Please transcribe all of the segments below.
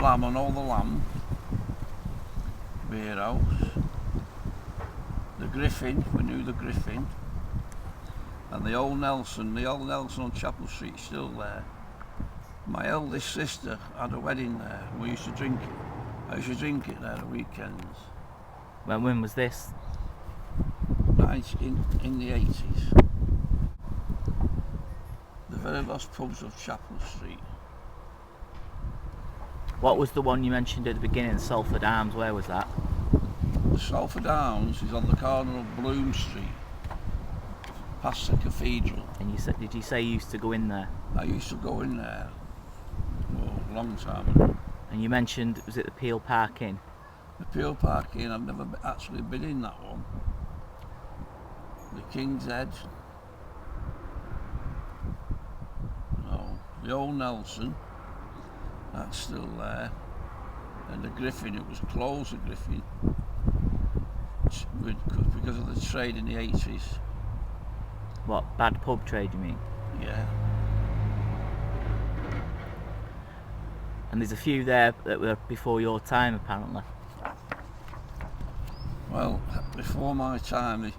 Lamb, I know the Lamb. Beer House. The Griffin, we knew the Griffin. And the old Nelson on Chapel Street is still there. My eldest sister had a wedding there. We used to drink it. I used to drink it there at weekends. When was this? In the 80s. The very last pubs of Chapel Street. What was the one you mentioned at the beginning, Salford Arms? Where was that? The Salford Arms is on the corner of Bloom Street, past the cathedral. And did you say you used to go in there? I used to go in there a long time ago. And you mentioned, was it the Peel Park Inn? The Peel Park Inn, I've never actually been in that one. The King's Head. No, the old Nelson, that's still there. And the Griffin, it was closed, the Griffin, because of the trade in the 80s. What, bad pub trade you mean? Yeah. And there's a few there that were before your time, apparently. Well, before my time,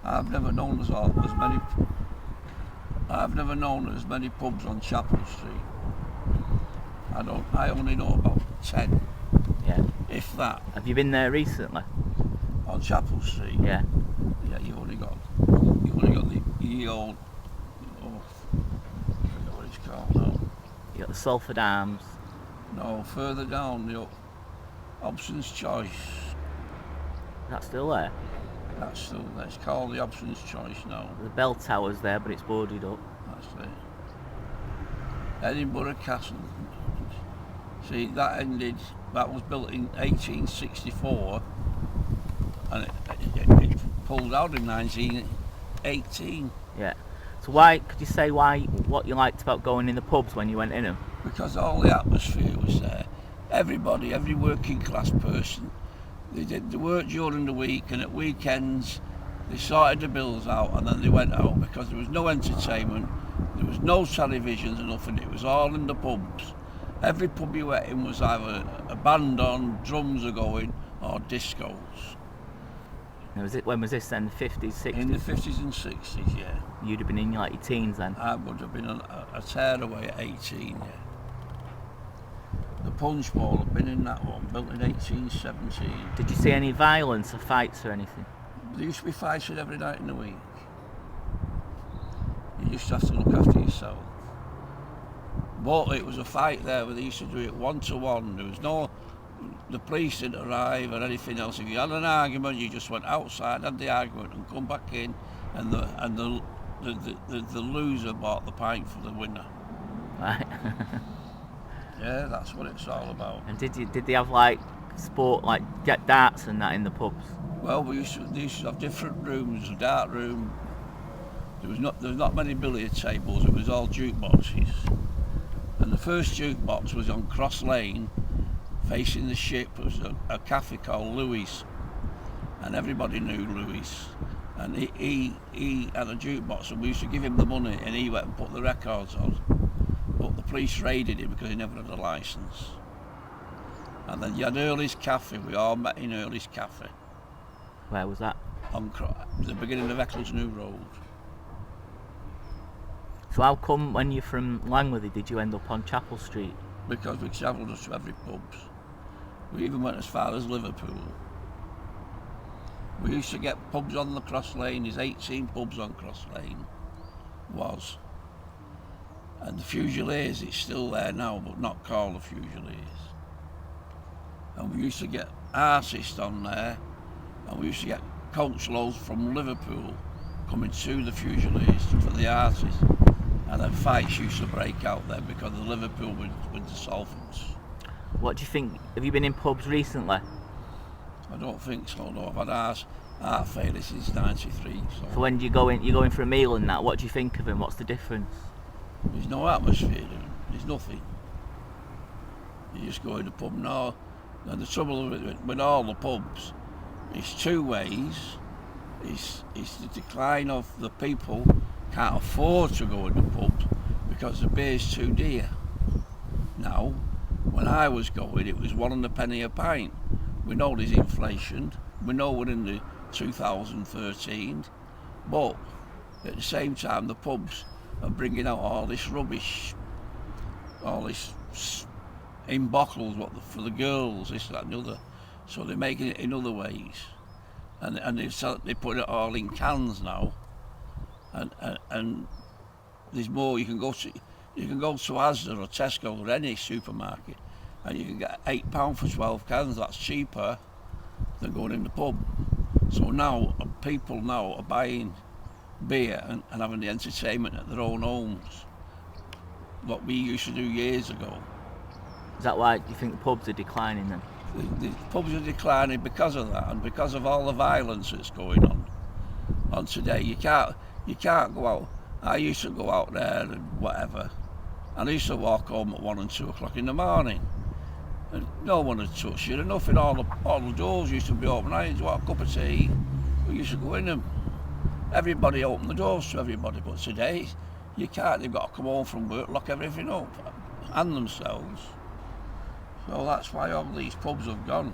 I've never known as many pubs on Chapel Street. I only know about 10. Yeah. If that. Have you been there recently? On Chapel Street? Yeah. Yeah, you've only got the old, I forget what it's called now. You got the Salford Arms. No, further down, the Hobson's Choice. That's still there? That's still there. It's called the Hobson's Choice now. The bell tower's there, but it's boarded up. That's it. Edinburgh Castle. See, that was built in 1864 and it pulled out in 1918. Yeah. So could you say what you liked about going in the pubs when you went in them? Because all the atmosphere was there. Everybody, every working class person, they did the work during the week, and at weekends they sorted the bills out and then they went out, because there was no entertainment, there was no televisions and nothing. It was all in the pubs. Every pub you went in was either a band on, drums are going, or discos. Now, when was this then? The 50s, 60s? In the 50s and 60s, yeah. You'd have been in like your teens then? I would have been a tear away at 18, yeah. The Punch Bowl, I've been in that one, built in 1817. Did you see any violence or fights or anything? There used to be fights every night in the week. You just have to look after yourself. But it was a fight there where they used to do it 1-to-1. There was the police didn't arrive or anything else. If you had an argument, you just went outside, had the argument, and come back in, and the loser bought the pint for the winner. Right. Yeah, that's what it's all about. And did they have like sport, like get darts and that in the pubs? Well, they used to have different rooms. A dart room. There was not many billiard tables. It was all jukeboxes. And the first jukebox was on Cross Lane, facing the ship. It was a cafe called Louis, and everybody knew Louis. And he had a jukebox, and we used to give him the money, and he went and put the records on. But the police raided him because he never had a licence. And then you had Early's Cafe. We all met in Early's Cafe. Where was that? On the beginning of Eccles New Road. So how come when you're from Langworthy did you end up on Chapel Street? Because we travelled to every pubs. We even went as far as Liverpool. We used to get pubs on the Cross Lane. There's 18 pubs on Cross Lane. And the Fusiliers, it's still there now, but not called the Fusiliers. And we used to get artists on there, and we used to get coach loads from Liverpool coming to the Fusiliers for the artists. And then fights used to break out there because of Liverpool with the Salfords. What do you think? Have you been in pubs recently? I don't think so, no. I've had art failure since 93. So when you're going for a meal and that, what do you think of them? What's the difference? There's no atmosphere, there's nothing. You just go in the pub now, and the trouble with all the pubs, it's two ways. It's the decline of the people can't afford to go in the pubs because the beer's too dear. Now, When I was going, it was 1.5 a pint. We know there's inflation. We know we're in the 2013, but at the same time, the pubs are bringing out all this rubbish, all this in bottles, for the girls, this, that, and the other. So they're making it in other ways, and they put it all in cans now, and there's more. You can go to Asda or Tesco or any supermarket, and you can get £8 for 12 cans. That's cheaper than going in the pub. So now people now are buying beer and having the entertainment at their own homes, what we used to do years ago. Is that why you think the pubs are declining then? The pubs are declining because of that, and because of all the violence that's going on today. You can't go out. I used to go out there and whatever, and I used to walk home at 1 and 2 o'clock in the morning, and no one would touch you. And nothing. All the doors used to be open. I used to want a cup of tea. We used to go in them. Everybody opened the doors to everybody, but today you can't. They've got to come home from work, lock everything up, and themselves. So that's why all these pubs have gone.